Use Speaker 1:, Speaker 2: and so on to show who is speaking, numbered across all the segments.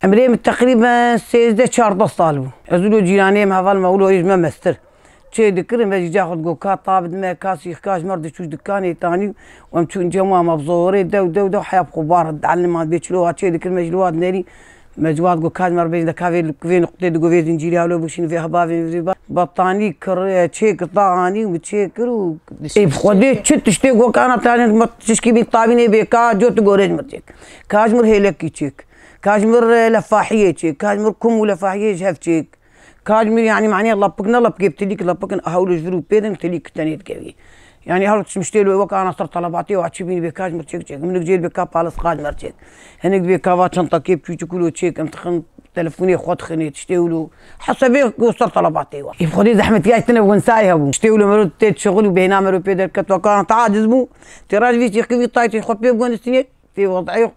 Speaker 1: عمري تقريبا 13 سال بو ازولو جيراني مع ظل مولو يجمع مستر شي ذكر ما يجي ياخذ كوكا طابد ما كاسي كاش مرض شوش دكاني ثاني ومشون جوا مبزوري دو حياه خبار تعلم ما بيتشلوها شي ذكر مجلوات ناري مجواد كوكا مر بين كافي كفين نقطه دو في زنجيري هلو بوشين فيها بافي بطاني كر تشيك طاني وتشيكر و خدي تشتي كوكا انا ثاني تشكي بين طابيني بكا جوت غوريج مرتك كاجمر هيلك تشيك كاجمر لفاحيه تشيك كاجمر كم ولفاحيه شاف تشيك كاجمر يعني معناه لبقنا لبقي بتليك لبقنا هاولو جرو بيدن تليك تانيت كوي يعني هاولو مشتيلو وكا انا صرت طلباتي واتشبيني بكاجمر تشيك تشيك من جيل بكا بالس قاجمر تشيك هناك بكا واتشنطه كيب تشيكولو تشيك امتخن تلفوني خود خنيت تشتيولو حسبي وصل طلباتي يبخدي زحمه جاي تنا ونسايها تشتيولو مرو تيت شغل وبينا مرو بيدر كتوكا تعاجز مو تراج في تيخي طايتي خد بي بونستي في وضعي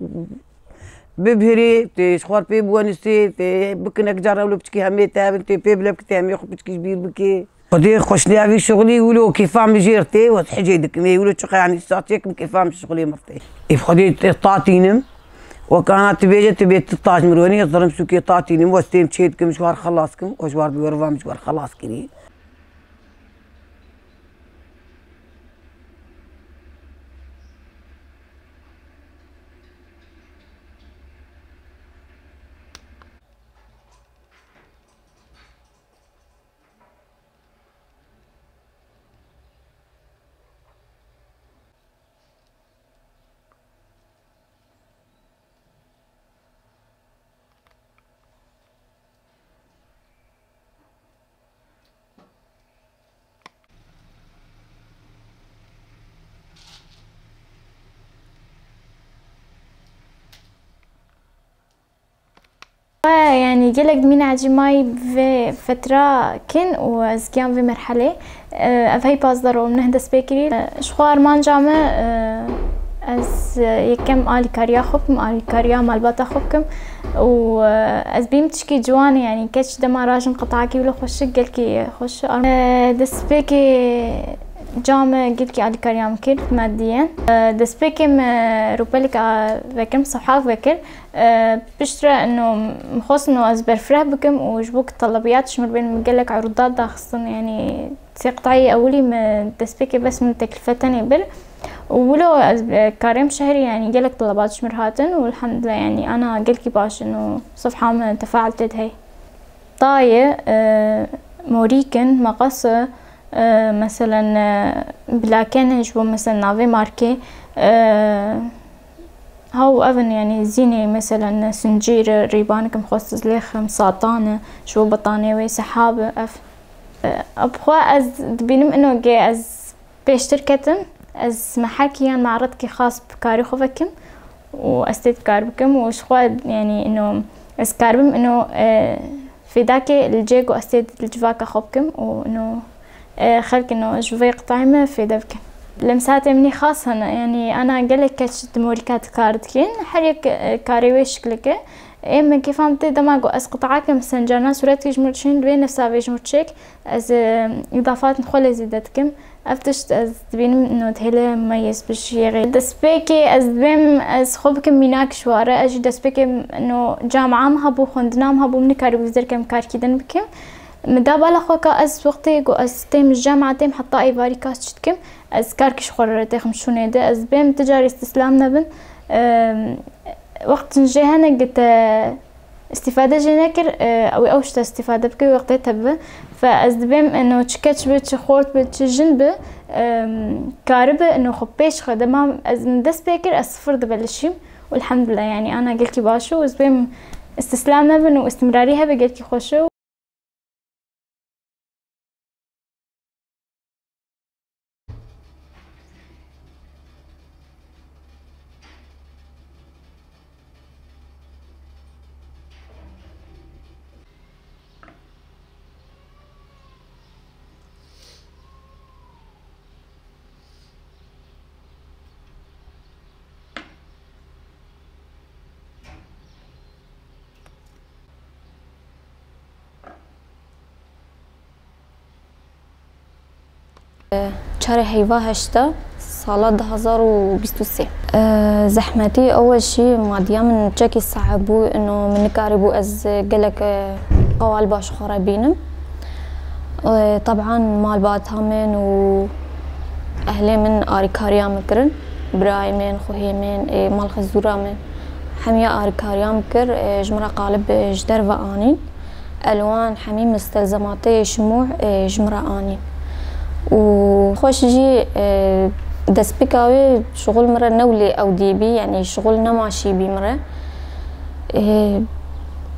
Speaker 1: ببهري تشخور بي بونستي بكنك جرى ولو بتكي همي تاب تي بي بلا بكتي همي خو بتكي كبير بكي خدي خوشني في شغلي ولو كيفام جيرتي وتحجيدك مي ولو تشقى يعني ساعتك كيفام شغلي مرتي يبخدي طاطينم وكانت بيجت بيت 16 مروني ظلم سوكي طاطينم وستيم تشيدكم مشوار خلاصكم وشوار بيورفا مشوار خلاص كري
Speaker 2: يعني جلك من عجماي في فترة كن وازكيان في مرحلة أفهي بازدرو من هندس بيكري شخوار مان جامع از يكم آلي كاريا خوبكم آلي كاريا مالباتا خوبكم وأز بيم تشكي جوان يعني كتش دما راجم قطعكي ولا خوش قلكي خوش دس بيكي جامع قلكي آلي كاريا مكير ماديا دس بيكي روبالك وكم صحاف وكل بشترى انه مخص انه ازبر فرح بكم وجبوك الطلبيات شمر بين مقلك عروضات داخصن يعني تقطعي اولي من تسبيكي بس من تكلفة تانية بل ولو كاريم شهري يعني قالك طلبات شمر هاتن والحمد لله يعني انا قلكي باش انه صفحة من تفاعلت هاي طاية موريكن مقصة مثلا بلاكن يجبو مثلا نافي ماركي هاو أفن يعني زيني مثلا سنجير ريبانك مخصص ليخم ساطانة شو بطانية سحابة أبخوا أز دبينم إنه جي أز بيشتركتن أز محاكيان معرض خاص بكاري خوفكم وأستيد كاربكم وشخوا يعني إنه أز كاربم إنه في داكي الجيجو أستيد الجواكا خوفكم وإنه خلك إنه جوفي قطعمة في دبكم لمسات مني خاصة يعني أنا قلك كتش دموريكات كاردكين حريك كاريوي شكلك إما كيف فهمتي دماغو أسقط عاكم سنجانا سورات يجمرتشين بين نفسها بيجمرتشيك أز إضافات نخول زيدتكم أفتشت أز تبين إنه تهلا مميز بشي غير دسبيكي أز بيم أز خوبكم ميناك شوارع أجي دسبيكي إنه جامعة مهبو خندنا مهبو مني كاريو بزركم كاركيدن بكم مدابا لخوكا أز وقتي جو أز تيم الجامعة تيم حتى أي باريكاس شتكم أز كاركش خور تيخم شوني ده أز بيم تجاري استسلام نبن وقت نجيهنا قلت استفادة جيناكر أو أوشتا استفادة بكي وقتي تبه فأز بيم إنه تشكتش بيتش خورت بيتش جنبه كاربه إنه خبيش خدمة أز من دس بيكر أز صفر دبلشيم والحمد لله يعني أنا قلكي باشو أز بيم استسلام نبن واستمراريها بقلكي خوشو
Speaker 3: شهر هيفا هشتا سال 2023. زحمتي أول شي ماديا من تشكي صعبو إنه من كاربو أز قلك قوال باش خرابينم. طبعا مال باتها من و أهلي من آري كاريا مكرن براي من خوهي من مال خزورا من حمية آري كاريا مكر جمرة قالب جدر وآني ألوان حمي مستلزماتي شموع جمرة آني وخوش جي دس بكاوي شغل مرة نولي أو ديبي يعني شغل نماشي بي مرة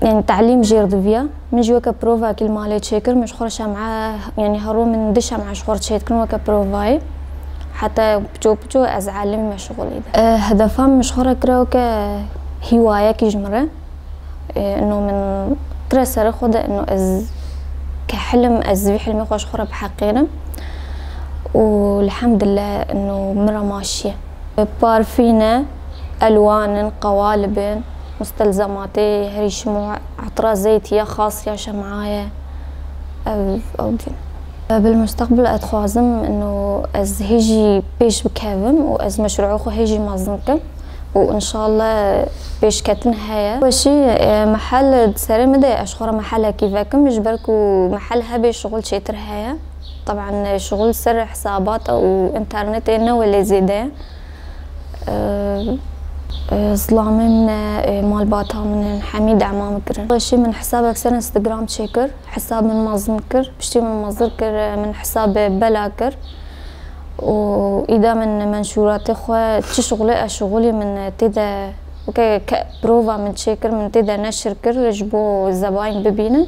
Speaker 3: يعني تعليم جيردوفيا من جوكا بروفا كل مالي تشيكر مش خورشا معاه يعني هرو من دشا مع شغل تشيكر وكا بروفاي حتى بجو أزعلم مع شغلي ده. هدفها مش خورا كراوكا هواية كيجمرة إنه من كرا سرخوده إنه أز كحلم أزوي حلمي خوش خورا بحقينا والحمد لله إنه مرة ماشية. بارفينة ألوان قوالب مستلزماتي هري شموع عطرة زيتية خاصة شمعاية أو دين. بالمستقبل أتخوازم إنه أز هيجي بيش بكافم وأز مشروعه هيجي مازنكم وإن شاء الله بيش كتنهاية. أول شي محل سري مدى أشخر محلها كيفاكم يجبركوا محلها بيش شغل شيتر هاية. طبعا شغل سر حسابات أو إنترنت إنه ولا زيادة. ظلامي من مال باتها من حميد عمام كرن. أول شي من حساب أكثر انستغرام تشيكر حساب من مازنكر بشتي من مازنكر من حساب بلاكر وإذا من منشوراتي خو تشغلي أشغلي من تدا كبروفا من تشيكر من تدا نشر كر جبو الزباين ببينن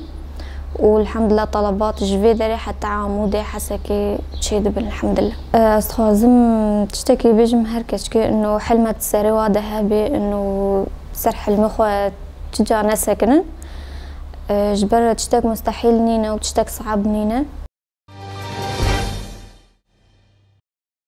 Speaker 3: والحمد لله طلبات جفي داري حتى عامودي حسكي تشيد بالحمد لله. استخازم تشتكي بيجم هركشكي انه حلمة سري واده بي انه سر حلمي خو تجا ناس ساكنن جبر تشتك مستحيل نينا وتشتك صعب نينا